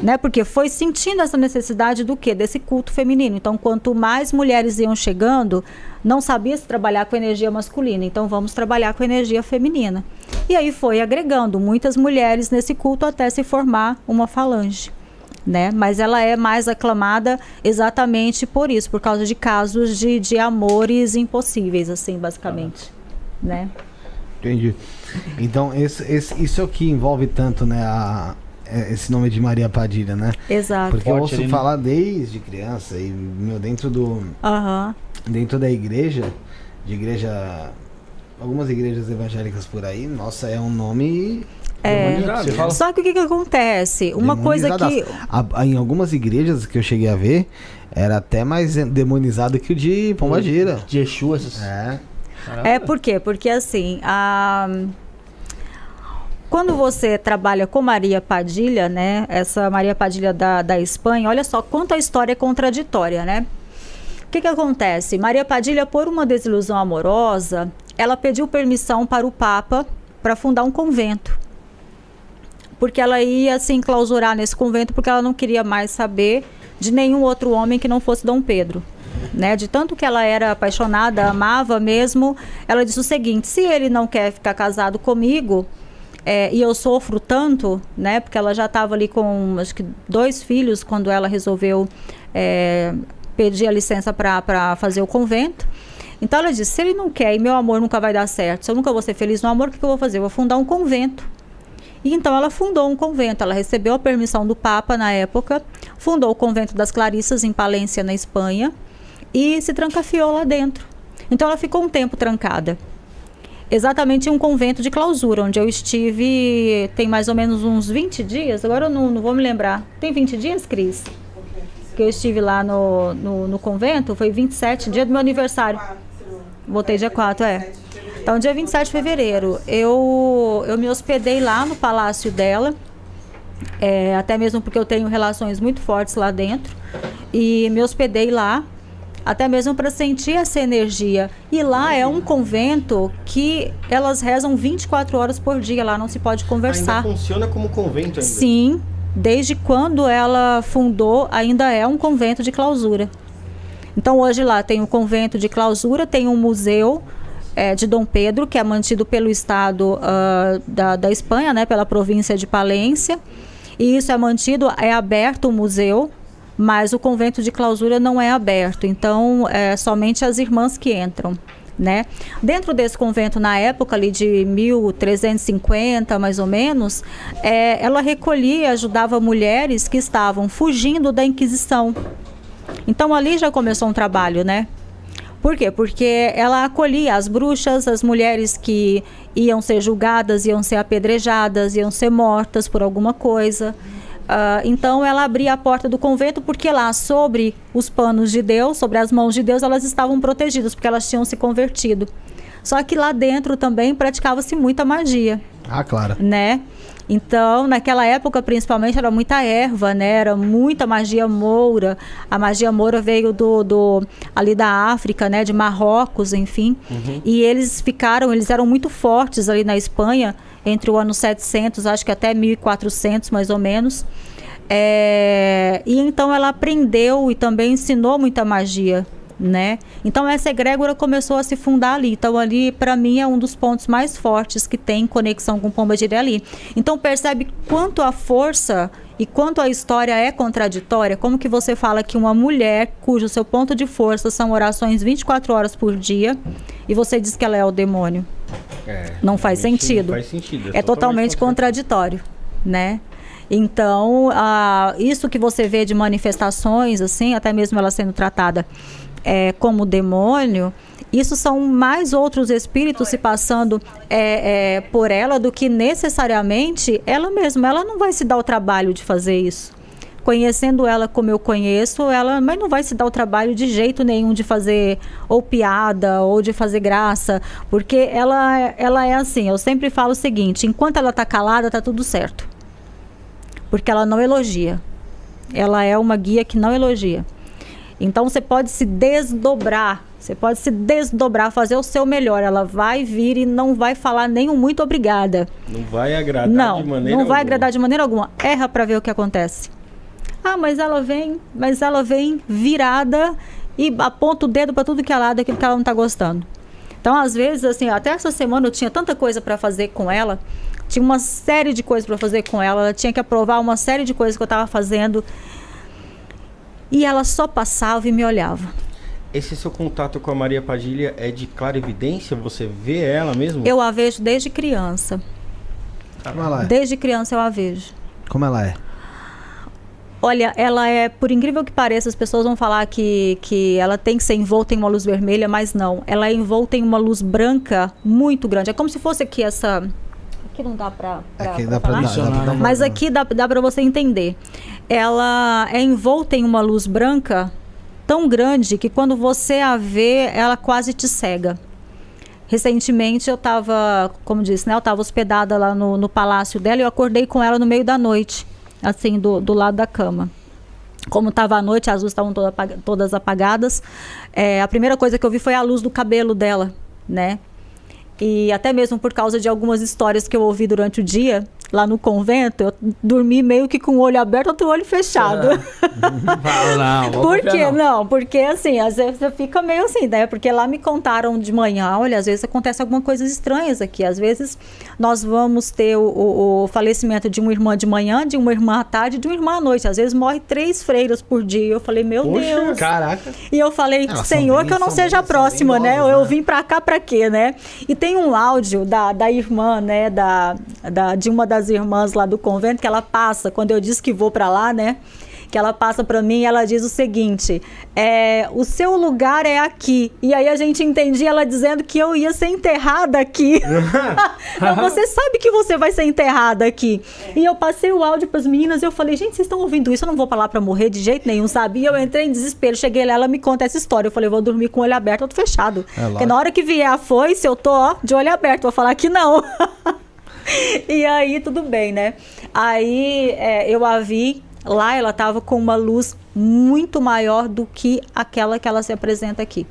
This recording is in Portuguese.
né? Porque foi sentindo essa necessidade do quê? Desse culto feminino. Então, quanto mais mulheres iam chegando, não sabia se trabalhar com energia masculina. Então, vamos trabalhar com energia feminina. E aí foi agregando muitas mulheres nesse culto até se formar uma falange, né? Mas ela é mais aclamada exatamente por isso, por causa de casos de amores impossíveis, assim, basicamente, né? Entendi. Então, isso é o que envolve tanto, né, esse nome de Maria Padilha, né? Exato. Porque eu ouço falar desde criança e, meu, dentro da igreja, algumas igrejas evangélicas por aí, nossa, é um nome... Só que o que acontece? Uma coisa que... Em algumas igrejas que eu cheguei a ver, era até mais demonizado que o de Pombagira. De Exu, essas... por quê? Porque assim, quando você trabalha com Maria Padilha, né? Essa Maria Padilha da Espanha, olha só quanto a história é contraditória, né? O que acontece? Maria Padilha, por uma desilusão amorosa, ela pediu permissão para o Papa para fundar um convento. Porque ela ia se enclausurar nesse convento porque ela não queria mais saber de nenhum outro homem que não fosse Dom Pedro. Né? De tanto que ela era apaixonada, amava mesmo, ela disse o seguinte: se ele não quer ficar casado comigo, e eu sofro tanto, né? Porque ela já estava ali com, acho que 2 filhos quando ela resolveu pedir a licença para fazer o convento. Então ela disse: se ele não quer e meu amor nunca vai dar certo, se eu nunca vou ser feliz no amor, o que eu vou fazer? Eu vou fundar um convento. E então ela fundou um convento, ela recebeu a permissão do Papa na época, fundou o convento das Clarissas em Palência, na Espanha, e se trancafiou lá dentro. Então ela ficou um tempo trancada. Exatamente em um convento de clausura, onde eu estive, tem mais ou menos uns 20 dias, agora eu não vou me lembrar. Tem 20 dias, Cris? Que eu estive lá no convento, foi 27, dia do meu aniversário. Voltei dia 4, Então, dia 27 de fevereiro, eu me hospedei lá no palácio dela, até mesmo porque eu tenho relações muito fortes lá dentro, e me hospedei lá, até mesmo para sentir essa energia. E lá é um convento que elas rezam 24 horas por dia, lá não se pode conversar. Ainda funciona como convento ainda? Sim, desde quando ela fundou, ainda é um convento de clausura. Então, hoje lá tem um convento de clausura, tem um museu de Dom Pedro, que é mantido pelo Estado da Espanha, né, pela província de Palência. E isso é mantido, é aberto o museu, mas o convento de clausura não é aberto. Então, somente as irmãs que entram, né? Dentro desse convento, na época ali de 1350, mais ou menos, ela recolhia e ajudava mulheres que estavam fugindo da Inquisição. Então, ali já começou um trabalho, né? Por quê? Porque ela acolhia as bruxas, as mulheres que iam ser julgadas, iam ser apedrejadas, iam ser mortas por alguma coisa. Então, ela abria a porta do convento porque lá, sobre os panos de Deus, sobre as mãos de Deus, elas estavam protegidas, porque elas tinham se convertido. Só que lá dentro também praticava-se muita magia. Claro. Né? Então, naquela época, principalmente, era muita erva, né? Era muita magia moura. A magia moura veio ali da África, né? De Marrocos, enfim. Uhum. E eles eram muito fortes ali na Espanha, entre o ano 700, acho que até 1400, mais ou menos. E então ela aprendeu e também ensinou muita magia, né? Então essa egrégora começou a se fundar ali. Então ali, para mim, é um dos pontos mais fortes que tem conexão com Pombagira ali. Então percebe quanto a força e quanto a história é contraditória. Como que você fala que uma mulher cujo seu ponto de força são orações 24 horas por dia e você diz que ela é o demônio? Não faz sentido. Não faz sentido. É totalmente contraditório, né? Então, isso que você vê de manifestações, assim, até mesmo ela sendo tratada como demônio, isso são mais outros espíritos se passando por ela do que necessariamente ela mesma. Ela não vai se dar o trabalho de fazer isso. Conhecendo ela como eu conheço, mas não vai se dar o trabalho de jeito nenhum de fazer ou piada ou de fazer graça, porque ela é assim. Eu sempre falo o seguinte: enquanto ela está calada, está tudo certo. Porque ela não elogia. Ela é uma guia que não elogia. Então você pode se desdobrar, fazer o seu melhor. Ela vai vir e não vai falar nenhum muito obrigada. Não vai agradar de maneira alguma. Não vai agradar de maneira alguma. Erra para ver o que acontece. Ah, mas ela vem virada e aponta o dedo para tudo que é lado, aquilo que ela não está gostando. Então, às vezes, assim, até essa semana eu tinha tanta coisa para fazer com ela, tinha uma série de coisas para fazer com ela tinha que aprovar uma série de coisas que eu estava fazendo, e ela só passava e me olhava. Esse seu contato com a Maria Padilha é de clarividência? Você vê ela mesmo? Eu a vejo desde criança. Como ela é? Desde criança eu a vejo. Como ela é? Olha, ela é, por incrível que pareça, as pessoas vão falar que ela tem que ser envolta em uma luz vermelha, mas não. Ela é envolta em uma luz branca muito grande. É como se fosse aqui essa... Aqui não dá pra Aqui pra dá pra falar. dar uma... Mas aqui dá pra você entender. Ela é envolta em uma luz branca tão grande que quando você a vê, ela quase te cega. Recentemente eu estava, como disse, né? Eu estava hospedada lá no palácio dela e eu acordei com ela no meio da noite, assim, do lado da cama. Como estava à noite, as luzes estavam todas apagadas. A primeira coisa que eu vi foi a luz do cabelo dela, né? E até mesmo por causa de algumas histórias que eu ouvi durante o dia, lá no convento, eu dormi meio que com o olho aberto, outro olho fechado. Não, Por quê? Não, porque assim, às vezes você fica meio assim, né? Porque lá me contaram de manhã, olha, às vezes acontece algumas coisas estranhas aqui. Às vezes nós vamos ter o falecimento de uma irmã de manhã, de uma irmã à tarde, de uma irmã à noite. Às vezes morre 3 freiras por dia. Eu falei, meu Poxa, Deus. caraca. E eu falei, Elas Senhor, são bem- que eu não são seja a bem- próxima, são bem né? idosas, Eu né? vim pra cá pra quê, né? E tem um áudio da irmã, né? De uma das irmãs lá do convento, que ela passa, quando eu disse que vou pra lá, né? Que ela passa pra mim e ela diz o seguinte, o seu lugar é aqui. E aí a gente entendia ela dizendo que eu ia ser enterrada aqui. Você sabe que você vai ser enterrada aqui. E eu passei o áudio pras meninas e eu falei, gente, vocês estão ouvindo isso? Eu não vou pra lá pra morrer de jeito nenhum, sabe? E eu entrei em desespero, cheguei lá, ela me conta essa história. Eu falei, eu vou dormir com o olho aberto, outro fechado. Porque na hora que vier a foice, eu tô, ó, de olho aberto, vou falar que não. E aí, tudo bem, né? Aí, eu a vi lá, ela tava com uma luz muito maior do que aquela que ela se apresenta aqui.